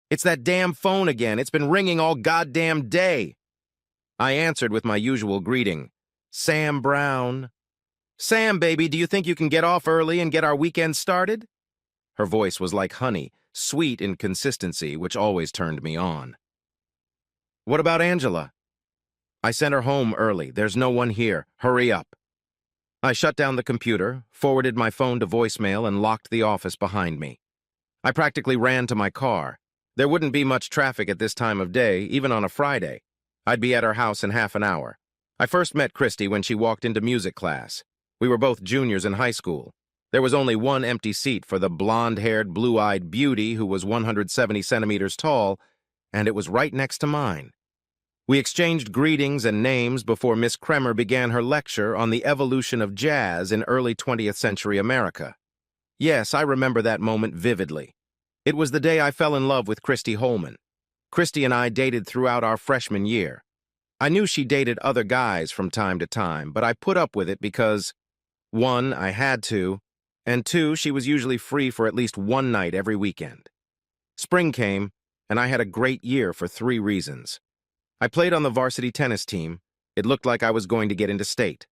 It's that damn phone again. It's been ringing all goddamn day. I answered with my usual greeting. Sam Brown. Sam, baby, do you think you can get off early and get our weekend started? Her voice was like honey, sweet in consistency, which always turned me on. What about Angela? I sent her home early. There's no one here. Hurry up. I shut down the computer, forwarded my phone to voicemail, and locked the office behind me. I practically ran to my car. There wouldn't be much traffic at this time of day, even on a Friday. I'd be at her house in half an hour. I first met Christy when she walked into music class. We were both juniors in high school. There was only one empty seat for the blonde-haired, blue-eyed beauty who was 170 centimeters tall, and it was right next to mine. We exchanged greetings and names before Miss Kremer began her lecture on the evolution of jazz in early 20th century America. Yes, I remember that moment vividly. It was the day I fell in love with Christy Holman. Christy and I dated throughout our freshman year. I knew she dated other guys from time to time, but I put up with it because, one, I had to, and two, she was usually free for at least one night every weekend. Spring came, and I had a great year for 3 reasons. I played on the varsity tennis team. It looked like I was going to get into state.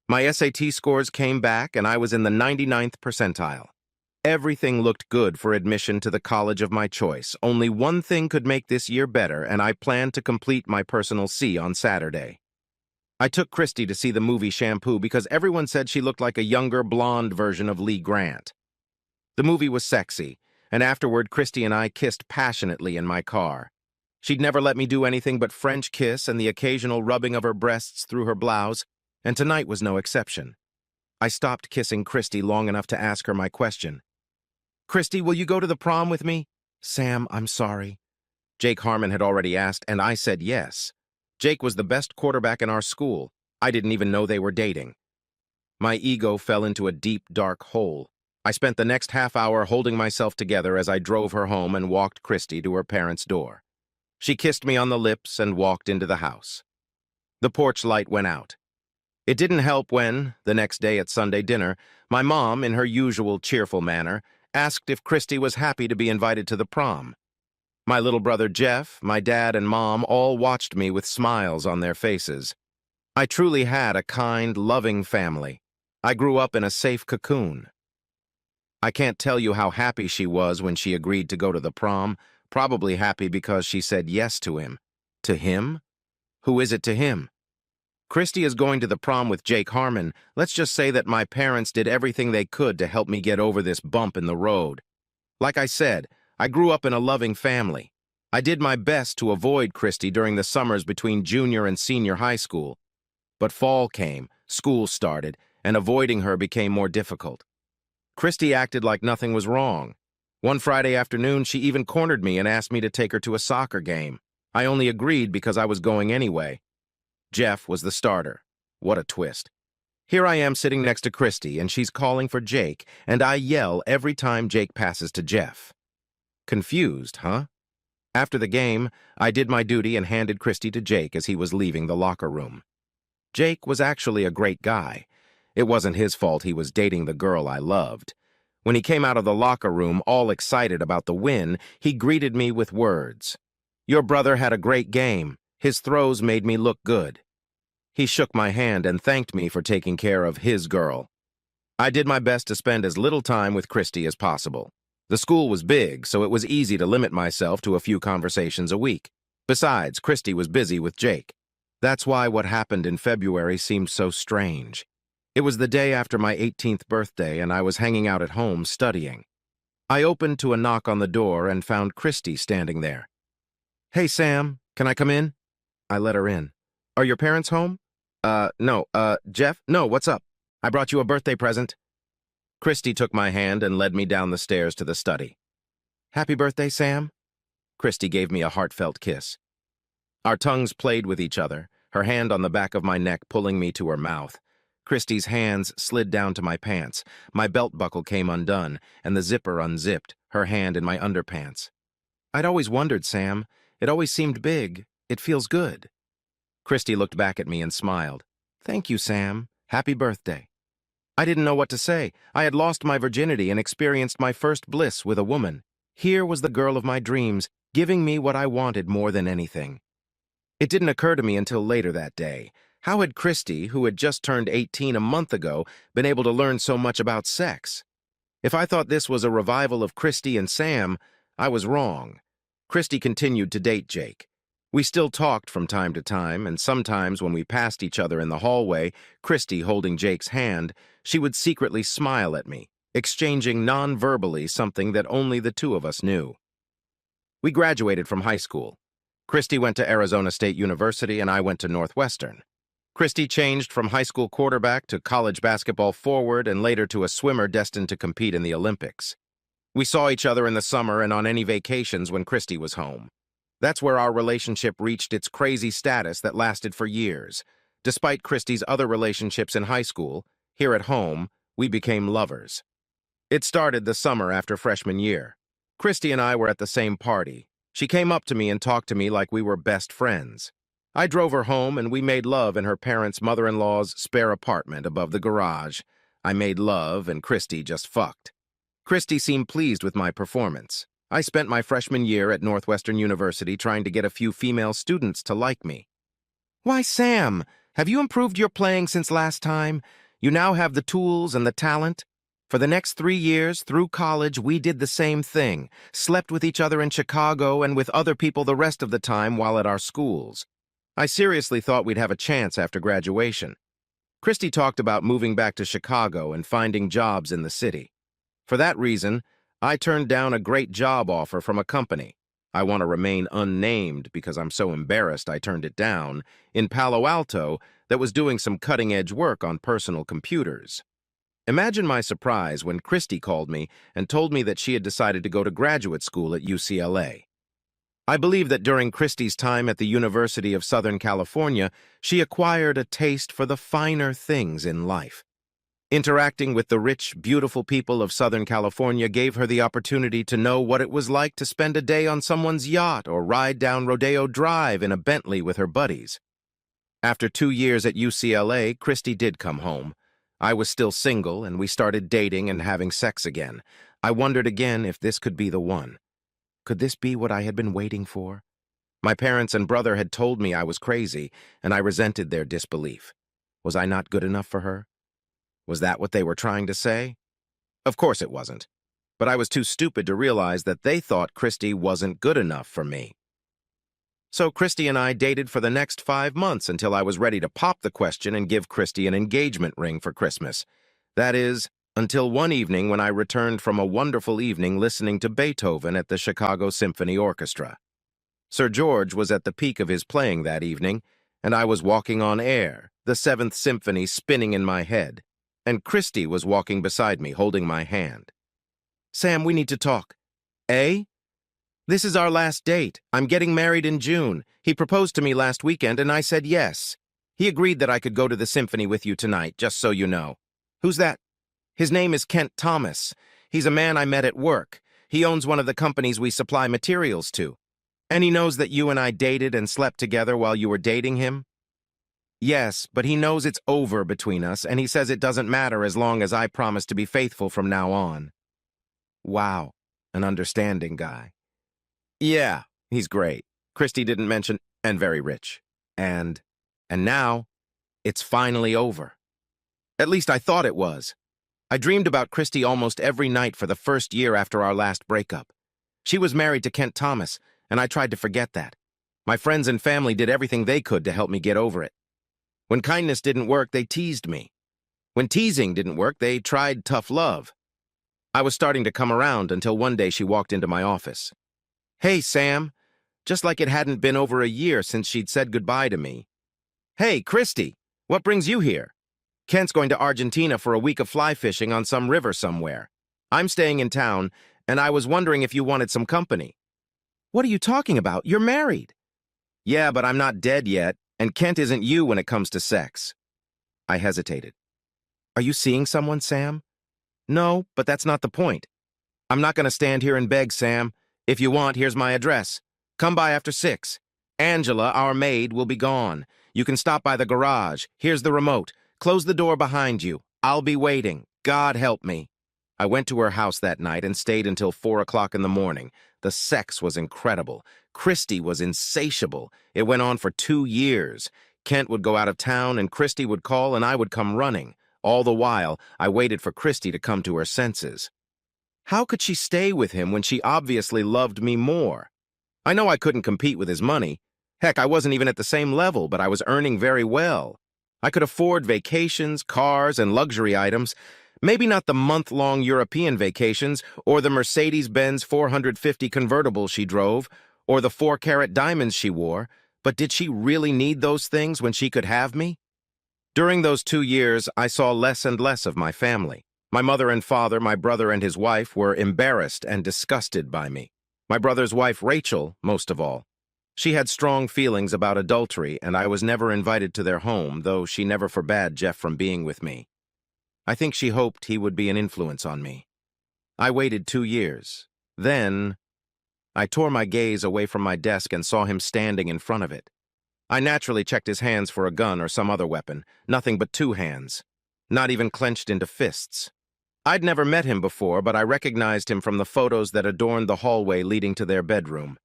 My SAT scores came back, and I was in the 99th percentile. Everything looked good for admission to the college of my choice. Only one thing could make this year better, and I planned to complete my personal C on Saturday. I took Christy to see the movie Shampoo because everyone said she looked like a younger, blonde version of Lee Grant. The movie was sexy, and afterward Christy and I kissed passionately in my car. She'd never let me do anything but French kiss and the occasional rubbing of her breasts through her blouse, and tonight was no exception. I stopped kissing Christy long enough to ask her my question. Christy, will you go to the prom with me? Sam, I'm sorry. Jake Harmon had already asked, and I said yes. Jake was the best quarterback in our school. I didn't even know they were dating. My ego fell into a deep, dark hole. I spent the next half hour holding myself together as I drove her home and walked Christy to her parents' door. She kissed me on the lips and walked into the house. The porch light went out. It didn't help when, the next day at Sunday dinner, my mom, in her usual cheerful manner, asked if Christy was happy to be invited to the prom. My little brother Jeff, my dad, and Mom all watched me with smiles on their faces. I truly had a kind, loving family. I grew up in a safe cocoon. I can't tell you how happy she was when she agreed to go to the prom, probably happy because she said yes to him. To him? Who is it to him? Christy is going to the prom with Jake Harmon. Let's just say that my parents did everything they could to help me get over this bump in the road. Like I said, I grew up in a loving family. I did my best to avoid Christy during the summers between junior and senior high school. But fall came, school started, and avoiding her became more difficult. Christy acted like nothing was wrong. One Friday afternoon, she even cornered me and asked me to take her to a soccer game. I only agreed because I was going anyway. Jeff was the starter. What a twist. Here I am sitting next to Christy, and she's calling for Jake, and I yell every time Jake passes to Jeff. Confused, huh? After the game, I did my duty and handed Christy to Jake as he was leaving the locker room. Jake was actually a great guy. It wasn't his fault he was dating the girl I loved. When he came out of the locker room, all excited about the win, he greeted me with words. Your brother had a great game. His throws made me look good. He shook my hand and thanked me for taking care of his girl. I did my best to spend as little time with Christy as possible. The school was big, so it was easy to limit myself to a few conversations a week. Besides, Christy was busy with Jake. That's why what happened in February seemed so strange. It was the day after my 18th birthday, and I was hanging out at home studying. I opened to a knock on the door and found Christy standing there. Hey, Sam, can I come in? I let her in. Are your parents home? No, Jeff? No, what's up? I brought you a birthday present. Christy took my hand and led me down the stairs to the study. Happy birthday, Sam? Christy gave me a heartfelt kiss. Our tongues played with each other, her hand on the back of my neck pulling me to her mouth. Christy's hands slid down to my pants. My belt buckle came undone, and the zipper unzipped, her hand in my underpants. I'd always wondered, Sam. It always seemed big. It feels good. Christy looked back at me and smiled. Thank you, Sam. Happy birthday. I didn't know what to say. I had lost my virginity and experienced my first bliss with a woman. Here was the girl of my dreams, giving me what I wanted more than anything. It didn't occur to me until later that day. How had Christy, who had just turned 18 a month ago, been able to learn so much about sex? If I thought this was a revival of Christy and Sam, I was wrong. Christy continued to date Jake. We still talked from time to time, and sometimes when we passed each other in the hallway, Christy holding Jake's hand, she would secretly smile at me, exchanging non-verbally something that only the two of us knew. We graduated from high school. Christy went to Arizona State University and I went to Northwestern. Christy changed from high school quarterback to college basketball forward and later to a swimmer destined to compete in the Olympics. We saw each other in the summer and on any vacations when Christy was home. That's where our relationship reached its crazy status that lasted for years. Despite Christy's other relationships in high school, here at home, we became lovers. It started the summer after freshman year. Christy and I were at the same party. She came up to me and talked to me like we were best friends. I drove her home and we made love in her parents' mother-in-law's spare apartment above the garage. I made love and Christy just fucked. Christy seemed pleased with my performance. I spent my freshman year at Northwestern University trying to get a few female students to like me. "Why, Sam, have you improved your playing since last time? You now have the tools and the talent." For the next 3 years, through college, we did the same thing, slept with each other in Chicago and with other people the rest of the time while at our schools. I seriously thought we'd have a chance after graduation. Christy talked about moving back to Chicago and finding jobs in the city. For that reason, I turned down a great job offer from a company. I want to remain unnamed because I'm so embarrassed I turned it down, in Palo Alto, that was doing some cutting-edge work on personal computers. Imagine my surprise when Christy called me and told me that she had decided to go to graduate school at UCLA. I believe that during Christy's time at the University of Southern California, she acquired a taste for the finer things in life. Interacting with the rich, beautiful people of Southern California gave her the opportunity to know what it was like to spend a day on someone's yacht or ride down Rodeo Drive in a Bentley with her buddies. After 2 years at UCLA, Christy did come home. I was still single, and we started dating and having sex again. I wondered again if this could be the one. Could this be what I had been waiting for? My parents and brother had told me I was crazy, and I resented their disbelief. Was I not good enough for her? Was that what they were trying to say? Of course it wasn't. But I was too stupid to realize that they thought Christy wasn't good enough for me. So Christy and I dated for the next 5 months until I was ready to pop the question and give Christy an engagement ring for Christmas. That is, until one evening when I returned from a wonderful evening listening to Beethoven at the Chicago Symphony Orchestra. Sir George was at the peak of his playing that evening, and I was walking on air, the Seventh Symphony spinning in my head, and Christy was walking beside me holding my hand. "Sam, we need to talk." "Eh?" "This is our last date. I'm getting married in June. He proposed to me last weekend, and I said yes. He agreed that I could go to the symphony with you tonight, just so you know." "Who's that?" "His name is Kent Thomas. He's a man I met at work. He owns one of the companies we supply materials to. And he knows that you and I dated and slept together while you were dating him?" "Yes, but he knows it's over between us, and he says it doesn't matter as long as I promise to be faithful from now on." Wow, an understanding guy. "Yeah, he's great." Christy didn't mention, and very rich. And now, it's finally over. At least I thought it was. I dreamed about Christy almost every night for the first year after our last breakup. She was married to Kent Thomas, and I tried to forget that. My friends and family did everything they could to help me get over it. When kindness didn't work, they teased me. When teasing didn't work, they tried tough love. I was starting to come around until one day she walked into my office. "Hey, Sam," just like it hadn't been over a year since she'd said goodbye to me. "Hey, Christy, what brings you here?" "Kent's going to Argentina for a week of fly fishing on some river somewhere. I'm staying in town, and I was wondering if you wanted some company." "What are you talking about? You're married." "Yeah, but I'm not dead yet, and Kent isn't you when it comes to sex." I hesitated. "Are you seeing someone, Sam?" "No, but that's not the point. I'm not going to stand here and beg, Sam. If you want, here's my address. Come by after 6. Angela, our maid, will be gone. You can stop by the garage. Here's the remote. Close the door behind you. I'll be waiting. God help me." I went to her house that night and stayed until 4 o'clock in the morning. The sex was incredible. Christy was insatiable. It went on for 2 years. Kent would go out of town and Christy would call and I would come running. All the while, I waited for Christy to come to her senses. How could she stay with him when she obviously loved me more? I know I couldn't compete with his money. Heck, I wasn't even at the same level, but I was earning very well. I could afford vacations, cars, and luxury items. Maybe not the month-long European vacations, or the Mercedes-Benz 450 convertible she drove, or the 4-carat diamonds she wore, but did she really need those things when she could have me? During those 2 years, I saw less and less of my family. My mother and father, my brother and his wife, were embarrassed and disgusted by me. My brother's wife, Rachel, most of all. She had strong feelings about adultery, and I was never invited to their home, though she never forbade Jeff from being with me. I think she hoped he would be an influence on me. I waited 2 years. Then, I tore my gaze away from my desk and saw him standing in front of it. I naturally checked his hands for a gun or some other weapon, nothing but 2 hands, not even clenched into fists. I'd never met him before, but I recognized him from the photos that adorned the hallway leading to their bedroom.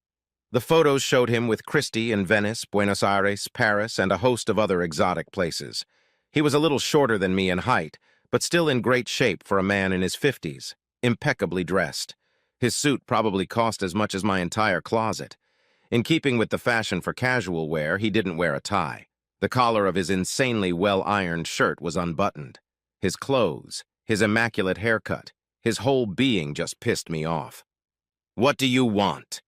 The photos showed him with Christy in Venice, Buenos Aires, Paris, and a host of other exotic places. He was a little shorter than me in height, but still in great shape for a man in his 50s, impeccably dressed. His suit probably cost as much as my entire closet. In keeping with the fashion for casual wear, he didn't wear a tie. The collar of his insanely well-ironed shirt was unbuttoned. His clothes, his immaculate haircut, his whole being just pissed me off. "What do you want?"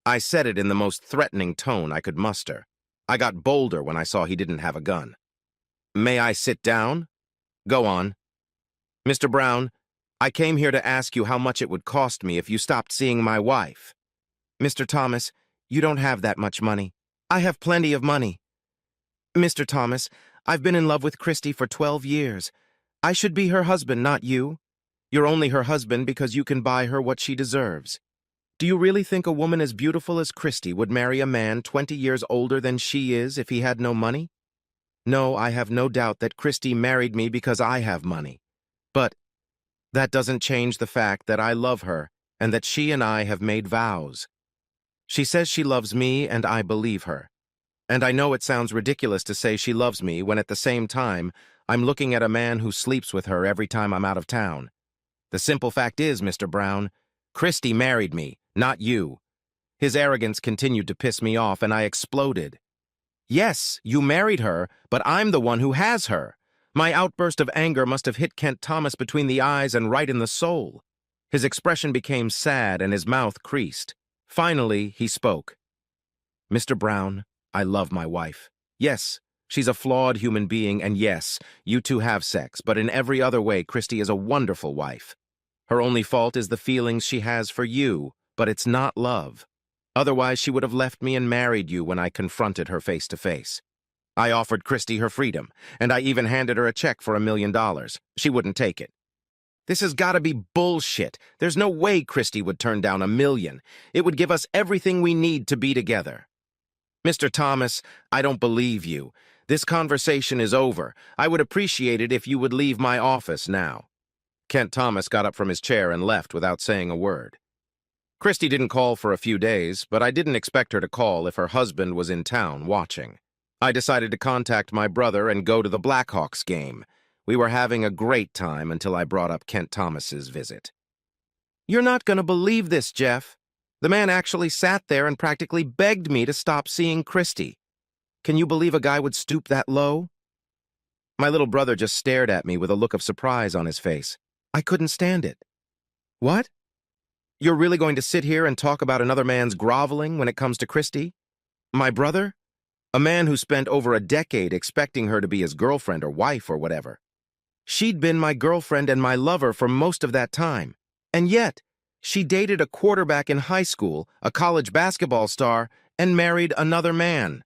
I said it in the most threatening tone I could muster. I got bolder when I saw he didn't have a gun. "May I sit down?" "Go on." "Mr. Brown, I came here to ask you how much it would cost me if you stopped seeing my wife." "Mr. Thomas, you don't have that much money. I have plenty of money." "Mr. Thomas, I've been in love with Christy for 12 years. I should be her husband, not you. You're only her husband because you can buy her what she deserves. Do you really think a woman as beautiful as Christy would marry a man 20 years older than she is if he had no money? No, I have no doubt that Christy married me because I have money. But that doesn't change the fact that I love her and that she and I have made vows. She says she loves me and I believe her. And I know it sounds ridiculous to say she loves me when at the same time I'm looking at a man who sleeps with her every time I'm out of town. The simple fact is, Mr. Brown, Christy married me, not you. His arrogance continued to piss me off and I exploded. Yes, you married her, but I'm the one who has her. My outburst of anger must have hit Kent Thomas between the eyes and right in the soul. His expression became sad and his mouth creased. Finally, he spoke. "Mr. Brown, I love my wife. Yes, she's a flawed human being, and yes, you two have sex, but in every other way, Christy is a wonderful wife. Her only fault is the feelings she has for you, but it's not love. Otherwise, she would have left me and married you when I confronted her face to face. I offered Christy her freedom, and I even handed her a check for $1 million. She wouldn't take it. This has got to be bullshit. There's no way Christy would turn down $1 million. It would give us everything we need to be together." "Mr. Thomas, I don't believe you. This conversation is over. I would appreciate it if you would leave my office now." Kent Thomas got up from his chair and left without saying a word. Christy didn't call for a few days, but I didn't expect her to call if her husband was in town watching. I decided to contact my brother and go to the Blackhawks game. We were having a great time until I brought up Kent Thomas's visit. "You're not going to believe this, Jeff. The man actually sat there and practically begged me to stop seeing Christy. Can you believe a guy would stoop that low?" My little brother just stared at me with a look of surprise on his face. I couldn't stand it. "What? You're really going to sit here and talk about another man's groveling when it comes to Christy? My brother? A man who spent over a decade expecting her to be his girlfriend or wife or whatever. She'd been my girlfriend and my lover for most of that time. And yet, she dated a quarterback in high school, a college basketball star, and married another man.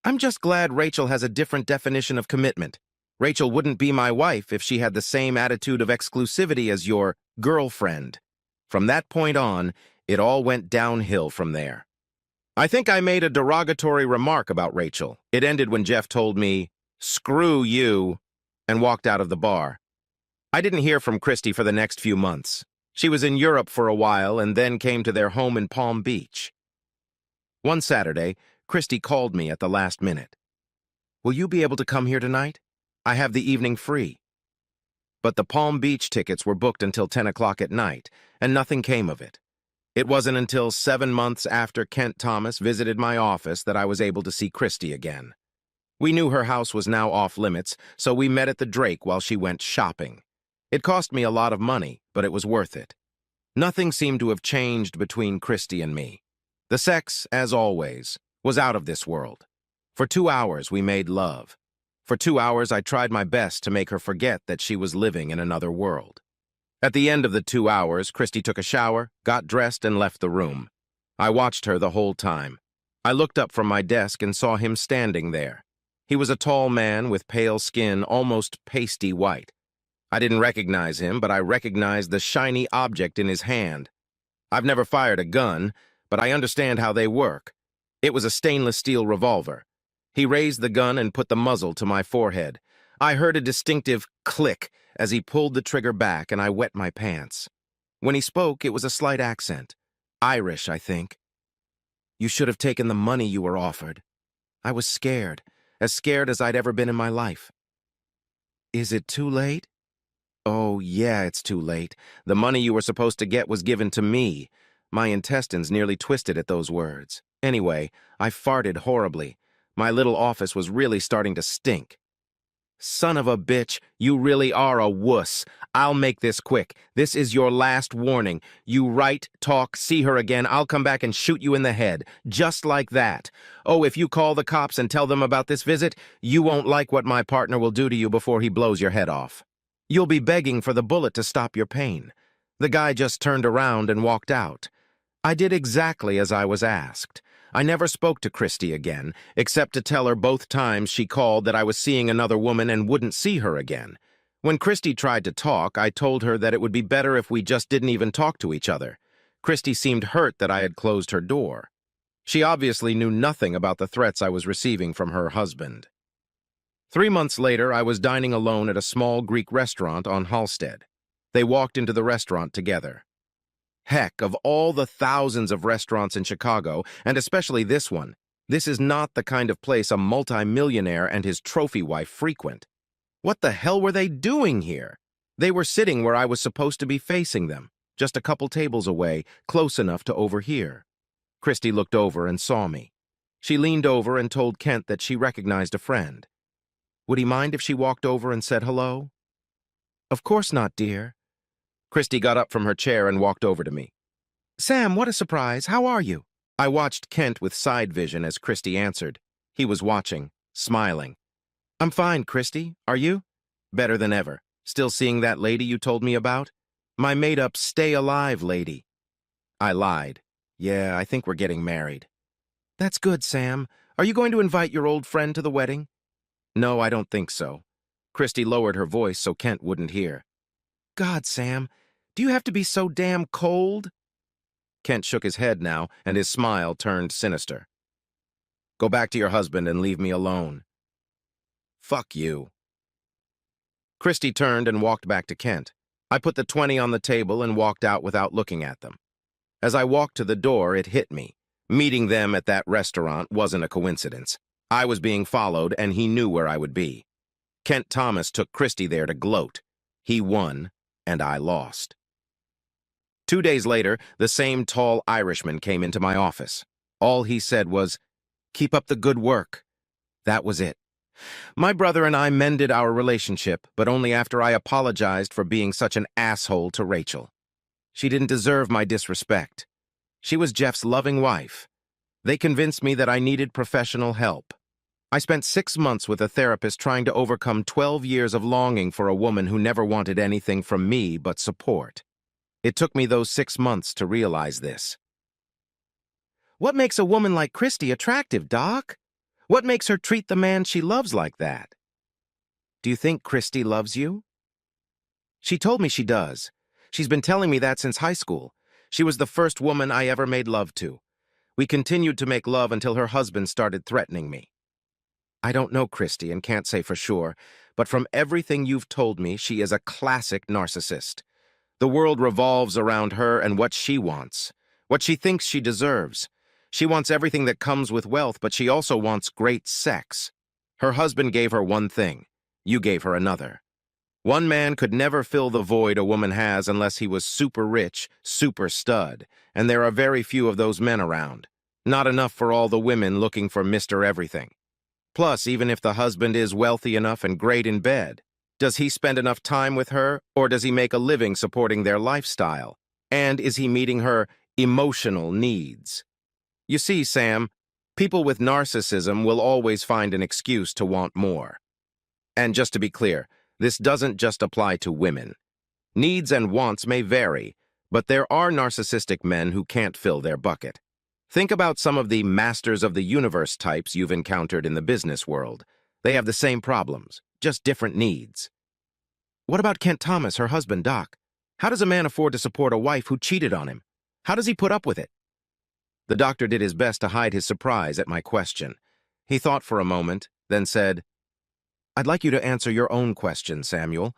I'm just glad Rachel has a different definition of commitment. Rachel wouldn't be my wife if she had the same attitude of exclusivity as your girlfriend." From that point on, it all went downhill from there. I think I made a derogatory remark about Rachel. It ended when Jeff told me, "Screw you," and walked out of the bar. I didn't hear from Christy for the next few months. She was in Europe for a while and then came to their home in Palm Beach. One Saturday, Christy called me at the last minute. "Will you be able to come here tonight? I have the evening free." But the Palm Beach tickets were booked until 10 o'clock at night, and nothing came of it. It wasn't until 7 months after Kent Thomas visited my office that I was able to see Christy again. We knew her house was now off limits, so we met at the Drake while she went shopping. It cost me a lot of money, but it was worth it. Nothing seemed to have changed between Christy and me. The sex, as always, was out of this world. For 2 hours, we made love. For 2 hours, I tried my best to make her forget that she was living in another world. At the end of the 2 hours, Christy took a shower, got dressed, and left the room. I watched her the whole time. I looked up from my desk and saw him standing there. He was a tall man with pale skin, almost pasty white. I didn't recognize him, but I recognized the shiny object in his hand. I've never fired a gun, but I understand how they work. It was a stainless steel revolver. He raised the gun and put the muzzle to my forehead. I heard a distinctive click as he pulled the trigger back, and I wet my pants. When he spoke, it was a slight accent. Irish, I think. "You should have taken the money you were offered." I was scared as I'd ever been in my life. "Is it too late?" "Oh, yeah, it's too late. The money you were supposed to get was given to me." My intestines nearly twisted at those words. Anyway, I farted horribly. My little office was really starting to stink. "Son of a bitch, you really are a wuss. I'll make this quick. This is your last warning. You write, talk, see her again, I'll come back and shoot you in the head. Just like that. Oh, if you call the cops and tell them about this visit, you won't like what my partner will do to you before he blows your head off. You'll be begging for the bullet to stop your pain." The guy just turned around and walked out. I did exactly as I was asked. I never spoke to Christy again, except to tell her both times she called that I was seeing another woman and wouldn't see her again. When Christy tried to talk, I told her that it would be better if we just didn't even talk to each other. Christy seemed hurt that I had closed her door. She obviously knew nothing about the threats I was receiving from her husband. 3 months later, I was dining alone at a small Greek restaurant on Halsted. They walked into the restaurant together. Heck, of all the thousands of restaurants in Chicago, and especially this one, this is not the kind of place a multi-millionaire and his trophy wife frequent. What the hell were they doing here? They were sitting where I was supposed to be facing them, just a couple tables away, close enough to overhear. Christy looked over and saw me. She leaned over and told Kent that she recognized a friend. Would he mind if she walked over and said hello? "Of course not, dear." Christy got up from her chair and walked over to me. "Sam, what a surprise. How are you?" I watched Kent with side vision as Christy answered. He was watching, smiling. "I'm fine, Christy. Are you?" "Better than ever. Still seeing that lady you told me about?" "My made-up stay alive lady." I lied. "Yeah, I think we're getting married." "That's good, Sam. Are you going to invite your old friend to the wedding?" "No, I don't think so." Christy lowered her voice so Kent wouldn't hear. "God, Sam, do you have to be so damn cold?" Kent shook his head now, and his smile turned sinister. "Go back to your husband and leave me alone." "Fuck you." Christy turned and walked back to Kent. I put the 20 on the table and walked out without looking at them. As I walked to the door, it hit me. Meeting them at that restaurant wasn't a coincidence. I was being followed, and he knew where I would be. Kent Thomas took Christy there to gloat. He won, and I lost. 2 days later, the same tall Irishman came into my office. All he said was, "Keep up the good work." That was it. My brother and I mended our relationship, but only after I apologized for being such an asshole to Rachel. She didn't deserve my disrespect. She was Jeff's loving wife. They convinced me that I needed professional help. I spent 6 months with a therapist trying to overcome 12 years of longing for a woman who never wanted anything from me but support. It took me those 6 months to realize this. What makes a woman like Christy attractive, Doc? What makes her treat the man she loves like that? Do you think Christy loves you? She told me she does. She's been telling me that since high school. She was the first woman I ever made love to. We continued to make love until her husband started threatening me. I don't know Christy and can't say for sure, but from everything you've told me, she is a classic narcissist. The world revolves around her and what she wants, what she thinks she deserves. She wants everything that comes with wealth, but she also wants great sex. Her husband gave her one thing. You gave her another. One man could never fill the void a woman has unless he was super rich, super stud, and there are very few of those men around. Not enough for all the women looking for Mr. Everything. Plus, even if the husband is wealthy enough and great in bed, does he spend enough time with her, or does he make a living supporting their lifestyle? And is he meeting her emotional needs? You see, Sam, people with narcissism will always find an excuse to want more. And just to be clear, this doesn't just apply to women. Needs and wants may vary, but there are narcissistic men who can't fill their bucket. Think about some of the masters of the universe types you've encountered in the business world. They have the same problems, just different needs. What about Kent Thomas, her husband, Doc? How does a man afford to support a wife who cheated on him? How does he put up with it? The doctor did his best to hide his surprise at my question. He thought for a moment, then said, "I'd like you to answer your own question, Samuel.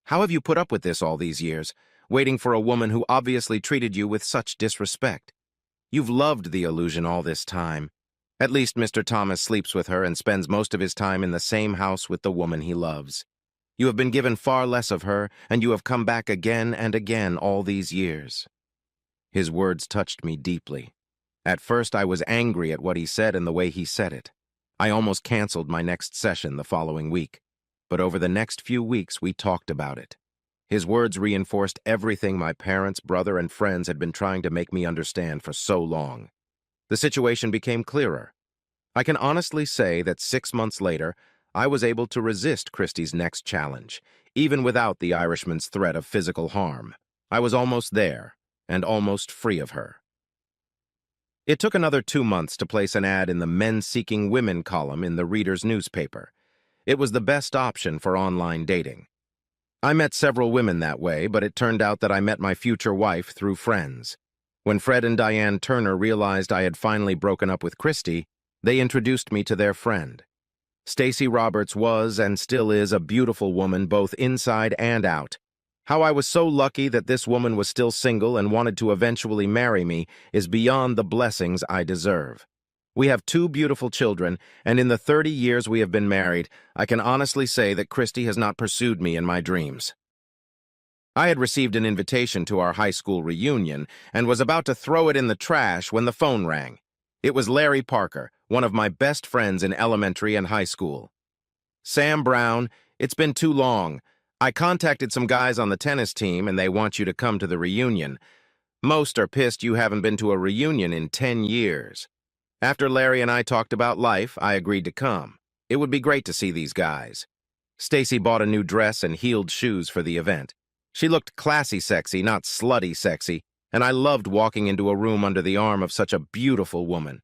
How have you put up with this all these years, waiting for a woman who obviously treated you with such disrespect? You've loved the illusion all this time. At least Mr. Thomas sleeps with her and spends most of his time in the same house with the woman he loves. You have been given far less of her, and you have come back again and again all these years." His words touched me deeply. At first, I was angry at what he said and the way he said it. I almost canceled my next session the following week. But over the next few weeks, we talked about it. His words reinforced everything my parents, brother, and friends had been trying to make me understand for so long. The situation became clearer. I can honestly say that 6 months later, I was able to resist Christie's next challenge, even without the Irishman's threat of physical harm. I was almost there, and almost free of her. It took another 2 months to place an ad in the Men Seeking Women column in the Reader's newspaper. It was the best option for online dating. I met several women that way, but it turned out that I met my future wife through friends. When Fred and Diane Turner realized I had finally broken up with Christy, they introduced me to their friend. Stacy Roberts was and still is a beautiful woman both inside and out. How I was so lucky that this woman was still single and wanted to eventually marry me is beyond the blessings I deserve. We have 2 beautiful children, and in the 30 years we have been married, I can honestly say that Christy has not pursued me in my dreams. I had received an invitation to our high school reunion and was about to throw it in the trash when the phone rang. It was Larry Parker, one of my best friends in elementary and high school. "Sam Brown, it's been too long. I contacted some guys on the tennis team and they want you to come to the reunion. Most are pissed you haven't been to a reunion in 10 years. After Larry and I talked about life, I agreed to come. It would be great to see these guys." Stacy bought a new dress and heeled shoes for the event. She looked classy sexy, not slutty sexy, and I loved walking into a room under the arm of such a beautiful woman.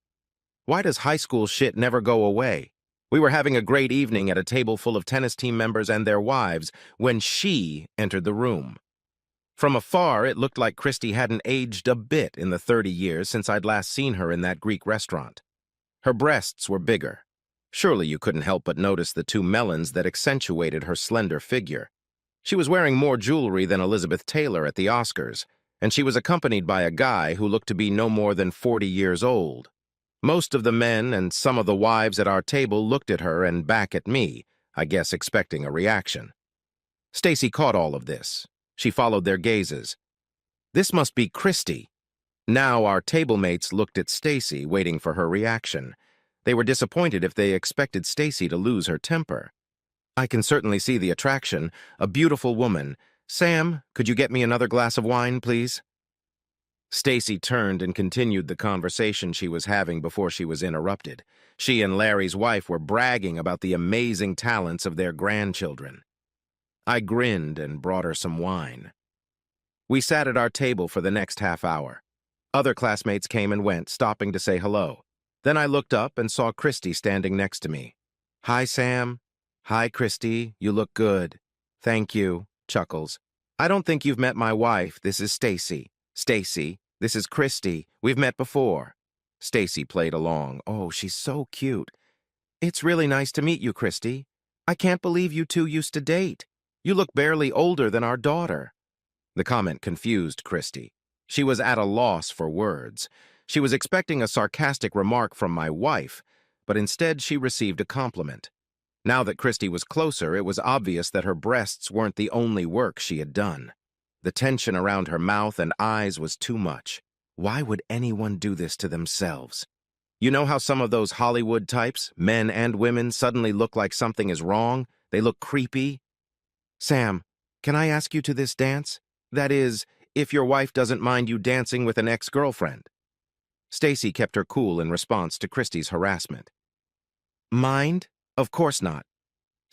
Why does high school shit never go away? We were having a great evening at a table full of tennis team members and their wives when she entered the room. From afar, it looked like Christy hadn't aged a bit in the 30 years since I'd last seen her in that Greek restaurant. Her breasts were bigger. Surely you couldn't help but notice the 2 melons that accentuated her slender figure. She was wearing more jewelry than Elizabeth Taylor at the Oscars, and she was accompanied by a guy who looked to be no more than 40 years old. Most of the men and some of the wives at our table looked at her and back at me, I guess expecting a reaction. Stacy caught all of this. She followed their gazes. This must be Christy. Now our table mates looked at Stacy, waiting for her reaction. They were disappointed if they expected Stacy to lose her temper. "I can certainly see the attraction. A beautiful woman. Sam, could you get me another glass of wine, please?" Stacy turned and continued the conversation she was having before she was interrupted. She and Larry's wife were bragging about the amazing talents of their grandchildren. I grinned and brought her some wine. We sat at our table for the next half hour. Other classmates came and went, stopping to say hello. Then I looked up and saw Christy standing next to me. "Hi, Sam." "Hi, Christy. You look good." "Thank you." Chuckles. "I don't think you've met my wife. This is Stacy." "Stacy, this is Christy. We've met before." Stacy played along. "Oh, she's so cute." It's really nice to meet you, Christy. I can't believe you two used to date. You look barely older than our daughter. The comment confused Christy. She was at a loss for words. She was expecting a sarcastic remark from my wife, but instead she received a compliment. Now that Christy was closer, it was obvious that her breasts weren't the only work she had done. The tension around her mouth and eyes was too much. Why would anyone do this to themselves? You know how some of those Hollywood types, men and women, suddenly look like something is wrong? They look creepy. Sam, can I ask you to this dance? That is, if your wife doesn't mind you dancing with an ex-girlfriend. Stacy kept her cool in response to Christy's harassment. Mind? Of course not.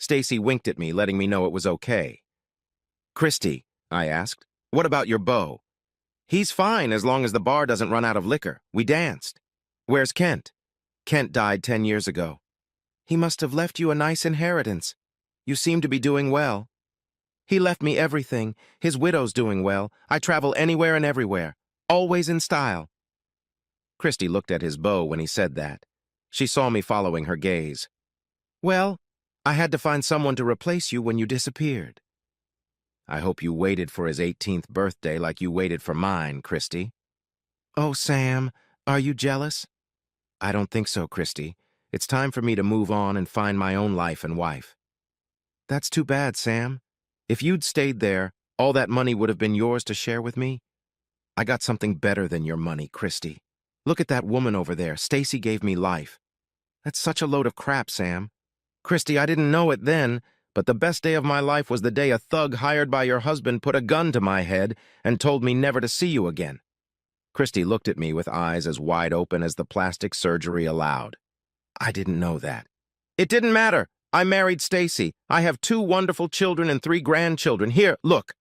Stacy winked at me, letting me know it was okay. Christy, I asked, what about your beau? He's fine as long as the bar doesn't run out of liquor. We danced. Where's Kent? Kent died 10 years ago. He must have left you a nice inheritance. You seem to be doing well. He left me everything. His widow's doing well. I travel anywhere and everywhere, always in style. Christy looked at his beau when he said that. She saw me following her gaze. Well, I had to find someone to replace you when you disappeared. I hope you waited for his 18th birthday like you waited for mine, Christy. Oh, Sam, are you jealous? I don't think so, Christy. It's time for me to move on and find my own life and wife. That's too bad, Sam. If you'd stayed there, all that money would have been yours to share with me. I got something better than your money, Christy. Look at that woman over there. Stacy gave me life. That's such a load of crap, Sam. Christy, I didn't know it then, but the best day of my life was the day a thug hired by your husband put a gun to my head and told me never to see you again. Christy looked at me with eyes as wide open as the plastic surgery allowed. I didn't know that. It didn't matter. I married Stacy. I have 2 wonderful children and 3 grandchildren. Here, look.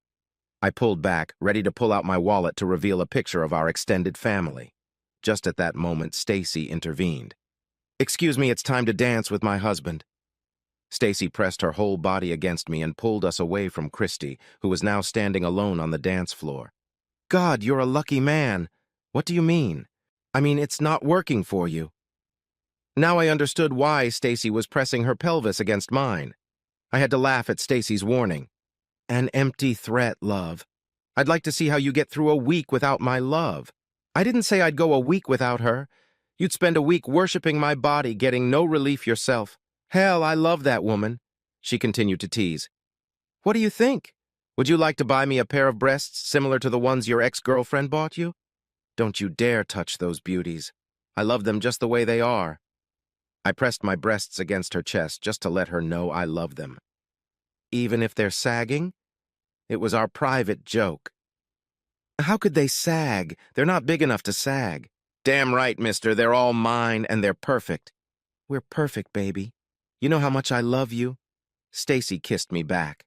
I pulled back, ready to pull out my wallet to reveal a picture of our extended family. Just at that moment, Stacy intervened. Excuse me, it's time to dance with my husband. Stacy pressed her whole body against me and pulled us away from Christy, who was now standing alone on the dance floor. God, you're a lucky man. What do you mean? I mean, it's not working for you. Now I understood why Stacy was pressing her pelvis against mine. I had to laugh at Stacy's warning. An empty threat, love. I'd like to see how you get through a week without my love. I didn't say I'd go a week without her. You'd spend a week worshiping my body, getting no relief yourself. Hell, I love that woman, she continued to tease. What do you think? Would you like to buy me a pair of breasts similar to the ones your ex-girlfriend bought you? Don't you dare touch those beauties. I love them just the way they are. I pressed my breasts against her chest just to let her know I love them. Even if they're sagging? It was our private joke. How could they sag? They're not big enough to sag. Damn right, mister. They're all mine, and they're perfect. We're perfect, baby. You know how much I love you? Stacy kissed me back.